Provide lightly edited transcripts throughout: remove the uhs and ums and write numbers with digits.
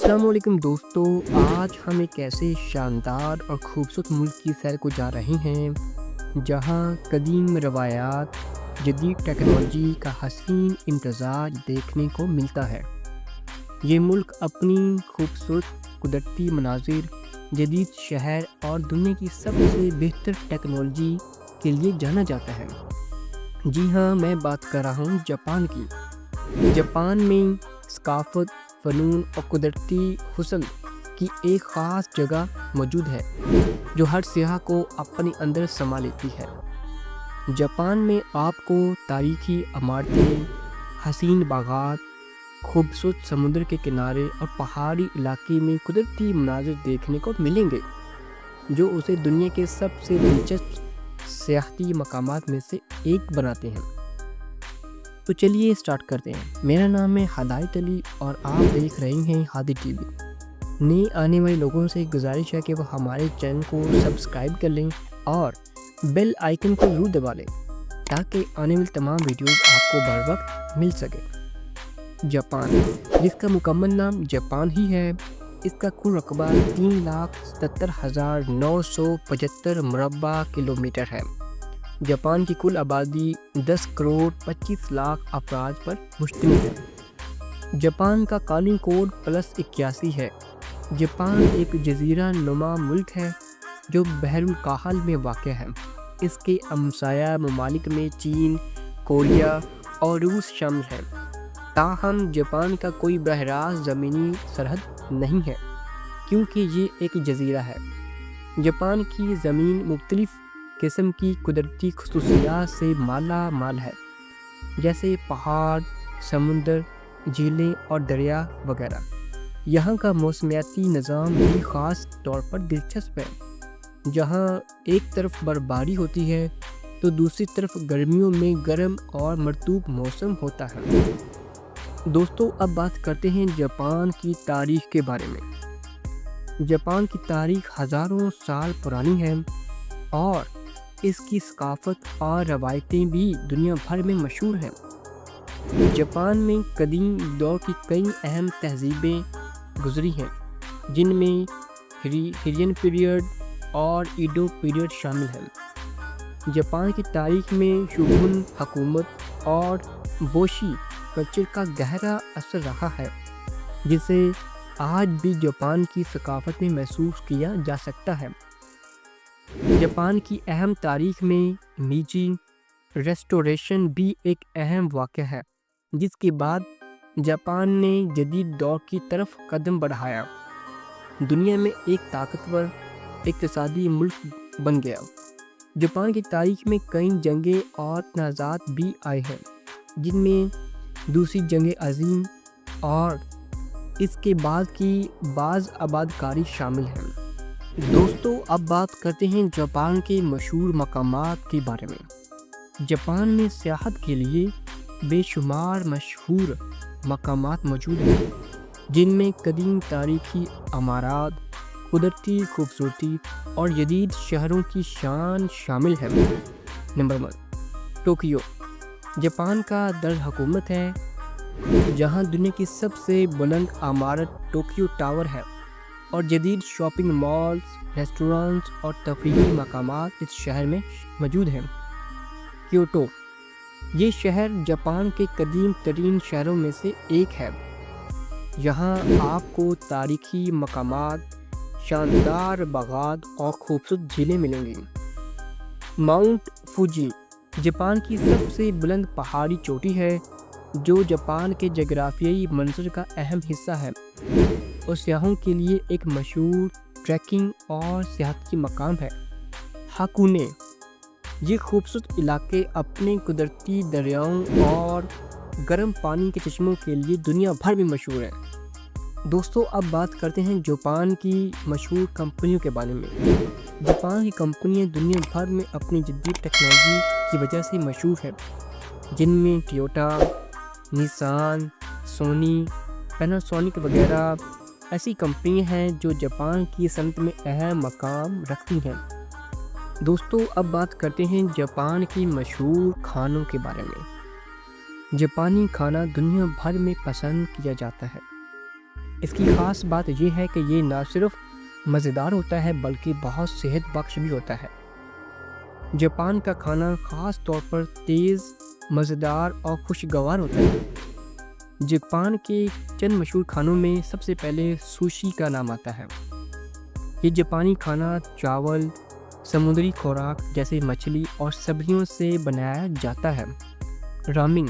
السلام علیکم دوستو، آج ہم ایک ایسے شاندار اور خوبصورت ملک کی سیر کو جا رہے ہیں جہاں قدیم روایات، جدید ٹیکنالوجی کا حسین امتزاج دیکھنے کو ملتا ہے۔ یہ ملک اپنی خوبصورت قدرتی مناظر، جدید شہر اور دنیا کی سب سے بہتر ٹیکنالوجی کے لیے جانا جاتا ہے۔ جی ہاں، میں بات کر رہا ہوں جاپان کی۔ جاپان میں ثقافت، فنون اور قدرتی حسن کی ایک خاص جگہ موجود ہے جو ہر سیاح کو اپنے اندر سما لیتی ہے۔ جاپان میں آپ کو تاریخی عمارتیں، حسین باغات، خوبصورت سمندر کے کنارے اور پہاڑی علاقے میں قدرتی مناظر دیکھنے کو ملیں گے جو اسے دنیا کے سب سے دلچسپ سیاحتی مقامات میں سے ایک بناتے ہیں۔ تو چلیے سٹارٹ کرتے ہیں۔ میرا نام ہے ہدایت علی اور آپ دیکھ رہے ہیں ہادی ٹی وی۔ نئے آنے والے لوگوں سے گزارش ہے کہ وہ ہمارے چینل کو سبسکرائب کر لیں اور بیل آئیکن کو ضرور دبا لیں تاکہ آنے والی تمام ویڈیوز آپ کو بر وقت مل سکے۔ جاپان، جس کا مکمل نام جاپان ہی ہے، اس کا کل رقبہ 3,77,975 مربع کلومیٹر ہے۔ جاپان کی کل آبادی 10 کروڑ 25 لاکھ افراد پر مشتمل ہے۔ جاپان کا قانونی کوڈ +81 ہے۔ جاپان ایک جزیرہ نما ملک ہے جو بحر الکاہل میں واقع ہے۔ اس کے ہمسایہ ممالک میں چین، کوریا اور روس شامل ہیں۔ تاہم جاپان کا کوئی براہ راست زمینی سرحد نہیں ہے کیونکہ یہ ایک جزیرہ ہے۔ جاپان کی زمین مختلف قسم کی قدرتی خصوصیات سے مالا مال ہے، جیسے پہاڑ، سمندر، جھیلیں اور دریا وغیرہ۔ یہاں کا موسمیاتی نظام بھی خاص طور پر دلچسپ ہے، جہاں ایک طرف برفباری ہوتی ہے تو دوسری طرف گرمیوں میں گرم اور مرطوب موسم ہوتا ہے۔ دوستو، اب بات کرتے ہیں جاپان کی تاریخ کے بارے میں۔ جاپان کی تاریخ ہزاروں سال پرانی ہے اور اس کی ثقافت اور روایتیں بھی دنیا بھر میں مشہور ہیں۔ جاپان میں قدیم دور کی کئی اہم تہذیبیں گزری ہیں، جن میں ہیرین پیریڈ اور ایڈو پیریڈ شامل ہیں۔ جاپان کی تاریخ میں شوگون حکومت اور بوشی کلچر کا گہرا اثر رہا ہے، جسے آج بھی جاپان کی ثقافت میں محسوس کیا جا سکتا ہے۔ جاپان کی اہم تاریخ میں میجی ریسٹوریشن بھی ایک اہم واقعہ ہے، جس کے بعد جاپان نے جدید دور کی طرف قدم بڑھایا، دنیا میں ایک طاقتور اقتصادی ملک بن گیا۔ جاپان کی تاریخ میں کئی جنگیں اور تنازعات بھی آئے ہیں، جن میں دوسری جنگ عظیم اور اس کے بعد کی بعض آبادکاری شامل ہیں۔ دوستو، اب بات کرتے ہیں جاپان کے مشہور مقامات کے بارے میں۔ جاپان میں سیاحت کے لیے بے شمار مشہور مقامات موجود ہیں، جن میں قدیم تاریخی عمارات، قدرتی خوبصورتی اور جدید شہروں کی شان شامل ہے۔ نمبر 1، ٹوکیو، جاپان کا دارالحکومت ہے، جہاں دنیا کی سب سے بلند عمارت ٹوکیو ٹاور ہے اور جدید شاپنگ مالز، ریسٹورانٹس اور تفریحی مقامات اس شہر میں موجود ہیں۔ کیوٹو، یہ شہر جاپان کے قدیم ترین شہروں میں سے ایک ہے۔ یہاں آپ کو تاریخی مقامات، شاندار باغات اور خوبصورت جھیلیں ملیں گی۔ ماؤنٹ فوجی، جاپان کی سب سے بلند پہاڑی چوٹی ہے جو جاپان کے جغرافیائی منظر کا اہم حصہ ہے اور سیاحوں کے لیے ایک مشہور ٹریکنگ اور سیاحتی مقام ہے۔ ہاکونے، یہ خوبصورت علاقے اپنے قدرتی دریاؤں اور گرم پانی کے چشموں کے لیے دنیا بھر میں مشہور ہیں۔ دوستو، اب بات کرتے ہیں جاپان کی مشہور کمپنیوں کے بارے میں۔ جاپان کی کمپنیاں دنیا بھر میں اپنی جدید ٹیکنالوجی کی وجہ سے مشہور ہیں، جن میں ٹویوٹا، نیسان، سونی، پیناسونک وغیرہ ایسی کمپنیاں ہیں جو جاپان کی صنعت میں اہم مقام رکھتی ہیں۔ دوستو، اب بات کرتے ہیں جاپان کی مشہور کھانوں کے بارے میں۔ جاپانی کھانا دنیا بھر میں پسند کیا جاتا ہے۔ اس کی خاص بات یہ ہے کہ یہ نہ صرف مزیدار ہوتا ہے بلکہ بہت صحت بخش بھی ہوتا ہے۔ جاپان کا کھانا خاص طور پر تیز، مزیدار اور خوشگوار ہوتا ہے۔ جاپان کے چند مشہور کھانوں میں سب سے پہلے سوشی کا نام آتا ہے۔ یہ جاپانی کھانا چاول، سمندری خوراک جیسے مچھلی اور سبزیوں سے بنایا جاتا ہے۔ رامن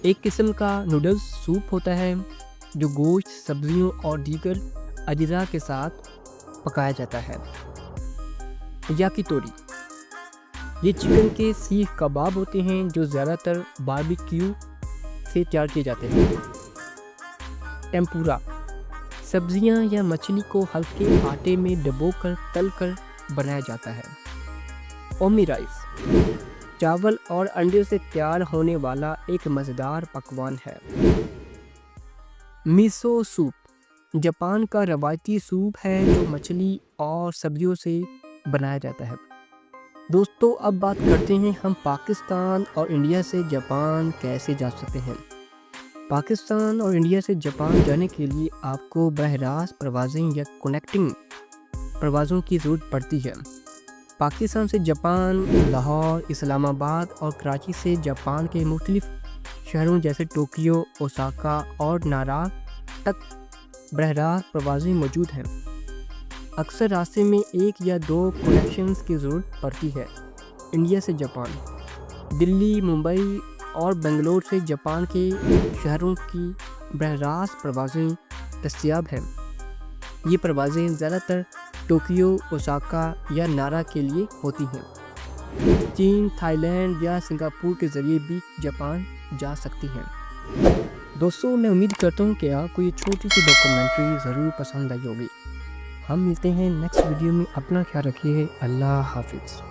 ایک قسم کا نوڈلز سوپ ہوتا ہے جو گوشت، سبزیوں اور دیگر اجزاء کے ساتھ پکایا جاتا ہے۔ یاکی توری یہ چکن کے سیخ کباب ہوتے ہیں جو زیادہ تر باربیکیو سے تیار کیے جاتے ہیں۔ ٹیمپورا سبزیاں یا مچھلی کو ہلکے آٹے میں ڈبو کر تل کر بنایا جاتا ہے۔ اومی رائس چاول اور انڈے سے تیار ہونے والا ایک مزیدار پکوان ہے۔ میسو سوپ جاپان کا روایتی سوپ ہے جو مچھلی اور سبزیوں سے بنایا جاتا ہے۔ دوستو اب بات کرتے ہیں ہم پاکستان اور انڈیا سے جاپان کیسے جا سکتے ہیں۔ پاکستان اور انڈیا سے جاپان جانے کے لیے آپ کو براہ راست پروازیں یا کنیکٹنگ پروازوں کی ضرورت پڑتی ہے۔ پاکستان سے جاپان لاہور، اسلام آباد اور کراچی سے جاپان کے مختلف شہروں جیسے ٹوکیو، اوساکا اور نارا تک براہ راست پروازیں موجود ہیں۔ اکثر راستے میں ایک یا دو کنیکشنز کی ضرورت پڑتی ہے۔ انڈیا سے جاپان دلی، ممبئی اور بنگلور سے جاپان کے شہروں کی براہ راست پروازیں دستیاب ہیں۔ یہ پروازیں زیادہ تر ٹوکیو، اوساکا یا نارا کے لیے ہوتی ہیں۔ چین، تھائی لینڈ یا سنگاپور کے ذریعے بھی جاپان جا سکتی ہیں۔ دوستوں میں امید کرتا ہوں کہ آپ کو یہ چھوٹی سی ڈاکومنٹری ضرور پسند آئی ہوگی۔ ہم ملتے ہیں نیکسٹ ویڈیو میں، اپنا خیال رکھیے، اللہ حافظ۔